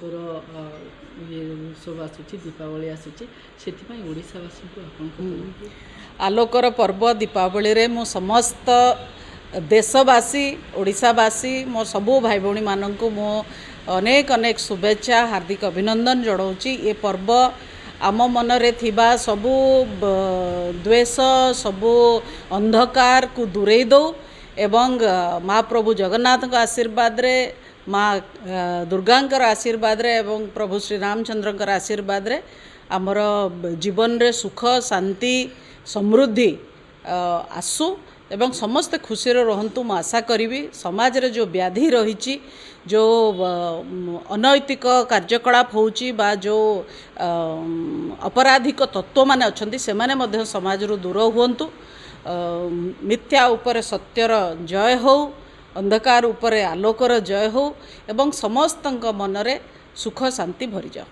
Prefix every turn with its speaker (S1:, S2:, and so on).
S1: ଦେଶର ଇଏ ସବୁ ଆସୁଛି, ଦୀପାବଳି ଆସୁଛି, ସେଥିପାଇଁ ଓଡ଼ିଶାବାସୀଙ୍କୁ ଆପଣଙ୍କ
S2: ଆଲୋକର ପର୍ବ ଦୀପାବଳିରେ ମୁଁ ସମସ୍ତ ଦେଶବାସୀ ଓଡ଼ିଶାବାସୀ ମୋ ସବୁ ଭାଇ ଭଉଣୀମାନଙ୍କୁ ମୁଁ ଅନେକ ଅନେକ ଶୁଭେଚ୍ଛା ହାର୍ଦ୍ଦିକ ଅଭିନନ୍ଦନ ଜଣାଉଛି। ଏ ପର୍ବ ଆମ ମନରେ ଥିବା ସବୁ ଦ୍ୱେଷ ସବୁ ଅନ୍ଧକାରକୁ ଦୂରେଇ ଦେଉ ଏବଂ ମହାପ୍ରଭୁ ଜଗନ୍ନାଥଙ୍କ ଆଶୀର୍ବାଦରେ ମା ଦୁର୍ଗାଙ୍କର ଆଶୀର୍ବାଦରେ ଏବଂ ପ୍ରଭୁ ଶ୍ରୀରାମଚନ୍ଦ୍ରଙ୍କର ଆଶୀର୍ବାଦରେ ଆମର ଜୀବନରେ ସୁଖ ଶାନ୍ତି ସମୃଦ୍ଧି ଆସୁ ଏବଂ ସମସ୍ତେ ଖୁସିରେ ରୁହନ୍ତୁ ମୁଁ ଆଶା କରିବି। ସମାଜରେ ଯେଉଁ ବ୍ୟାଧି ରହିଛି, ଯେଉଁ ଅନୈତିକ କାର୍ଯ୍ୟକଳାପ ହେଉଛି ବା ଯେଉଁ ଅପରାଧିକ ତତ୍ତ୍ୱମାନେ ଅଛନ୍ତି ସେମାନେ ମଧ୍ୟ ସମାଜରୁ ଦୂର ହୁଅନ୍ତୁ। ମିଥ୍ୟା ଉପରେ ସତ୍ୟର ଜୟ ହେଉ, ଅନ୍ଧକାର ଉପରେ ଆଲୋକର ଜୟ ହେଉ ଏବଂ ସମସ୍ତଙ୍କ ମନରେ ସୁଖ ଶାନ୍ତି ଭରିଯାଉ।